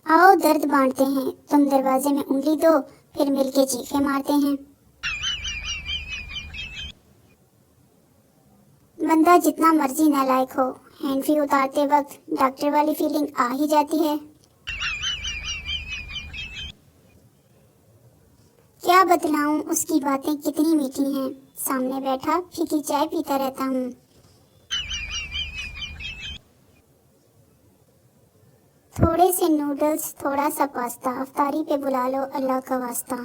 आओ दर्द बांटते हैं, तुम दरवाजे में उंगली दो, फिर मिलके चीखे मारते हैं। बंदा जितना मर्जी नालायक हो, हैंड फ्री उतारते वक्त डॉक्टर वाली फीलिंग आ ही जाती है। क्या बतलाऊं उसकी बातें कितनी मीठी हैं, सामने बैठा फीकी चाय पीता रहता हूँ। थोड़े से नूडल्स, थोड़ा सा पास्ता, अफ्तारी पे बुला लो अल्लाह का वास्ता।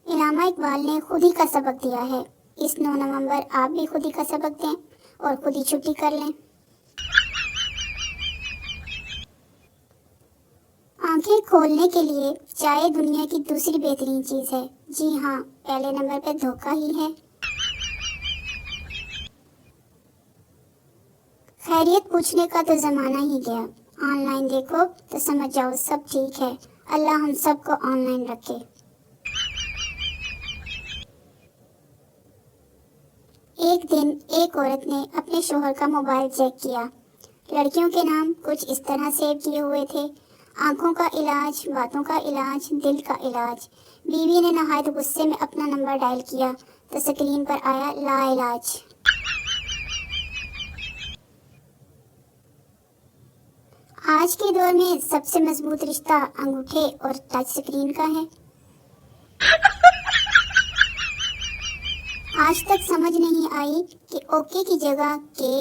इल्लामा इकबाल ने खुद ही का सबक दिया है, इस 9 नवंबर आप भी खुद ही का सबक दें और खुद ही छुट्टी कर लें। आंखें खोलने के लिए चाय दुनिया की दूसरी बेहतरीन चीज है। जी हाँ, पहले नंबर पे धोखा ही है। खैरियत पूछने का तो जमाना ही गया, ऑनलाइन देखो तो समझ जाओ सब ठीक है। अल्लाह हम सबको ऑनलाइन रखे। एक दिन एक औरत ने अपने शोहर का मोबाइल चेक किया। लड़कियों के नाम कुछ इस तरह सेव किए हुए थे, आंखों का इलाज, बातों का इलाज, दिल का इलाज। बीवी ने नहायत गुस्से में अपना नंबर डायल किया तो स्क्रीन पर आया ला इलाज। आज के दौर में सबसे मजबूत रिश्ता अंगूठे और टच स्क्रीन का है। आज तक समझ नहीं आई कि ओके की जगह के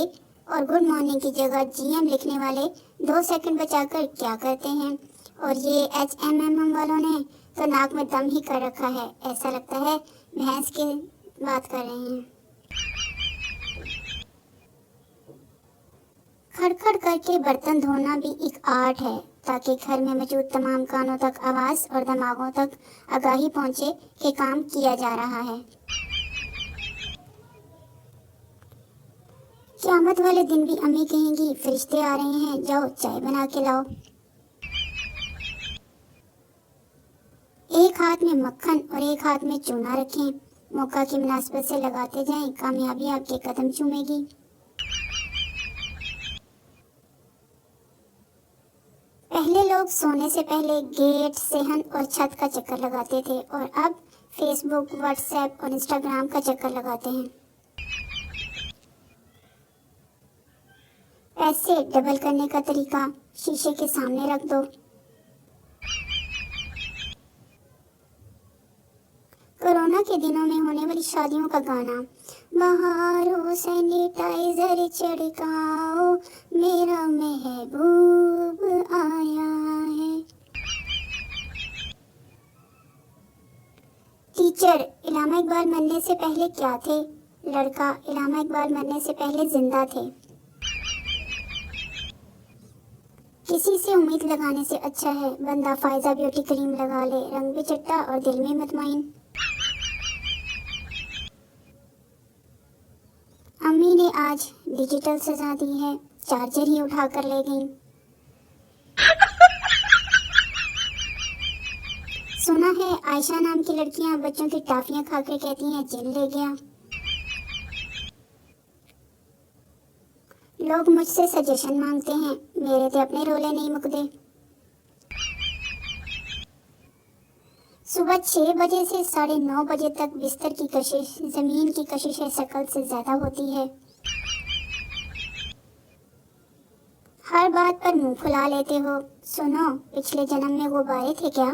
और गुड मॉर्निंग की जगह जीएम लिखने वाले 2 सेकंड बचाकर क्या करते हैं। और ये एचएमएम वालों ने तो नाक में दम ही कर रखा है, ऐसा लगता है भैंस की बात कर रहे हैं। खड़खड़ करके बर्तन धोना भी एक आर्ट है, ताकि घर में मौजूद तमाम कानों तक आवाज और दिमागों तक आगाही पहुंचे कि काम किया जा रहा है। क़यामत वाले दिन भी अम्मी कहेंगी फरिश्ते आ रहे हैं, जाओ चाय बना के लाओ। एक हाथ में मक्खन और एक हाथ में चूना रखें, मौका की मुनासबत से लगाते जाएं, कामयाबी आपके कदम चूमेगी। पहले लोग सोने से पहले गेट, सेहन और छत का चक्कर लगाते थे और अब फेसबुक, व्हाट्सएप और इंस्टाग्राम का चक्कर लगाते हैं। पैसे डबल करने का तरीका शीशे के सामने रख दो। कोरोना के दिनों में होने वाली शादियों का गाना, बहारों सैनिटाइजर छिड़काओ, मेरा महबूब आया है। टीचर इल्लामा इकबाल मरने से पहले क्या थे? लड़का इल्लामा इकबाल मरने से पहले जिंदा थे। किसी से उम्मीद लगाने से अच्छा है बंदा फायजा ब्यूटी क्रीम लगा ले, रंग भी चिट्टा और दिल में मुतमईन। अम्मी ने आज डिजिटल सजा दी है, चार्जर ही उठा कर ले गई। सुना है आयशा नाम की लड़कियां बच्चों की टाफियां खाकर कहती हैं जिन ले गया। लोग मुझसे सजेशन मांगते हैं, मेरे तो अपने रोले नहीं मुकदे। सुबह 6 बजे से 9:30 बजे तक बिस्तर की कशिश जमीन की कशिश शकल से ज्यादा होती है। हर बात पर मुंह फुला लेते हो। सुनो, पिछले जन्म में गुब्बारे थे क्या?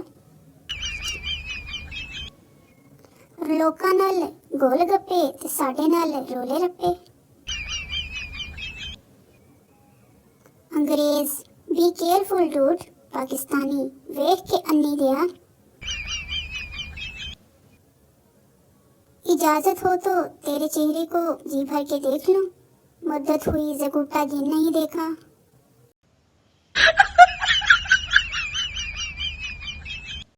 लोका नाल गोल गप्पे ते साडे नाल रोले रप्पे। अंग्रेज बी केयरफुल डूड, पाकिस्तानी वेख के अन्नी दिया। इजाजत हो तो तेरे चेहरे को जी भर के देख लूं, मुद्दत हुई जगूटा जिन नहीं देखा।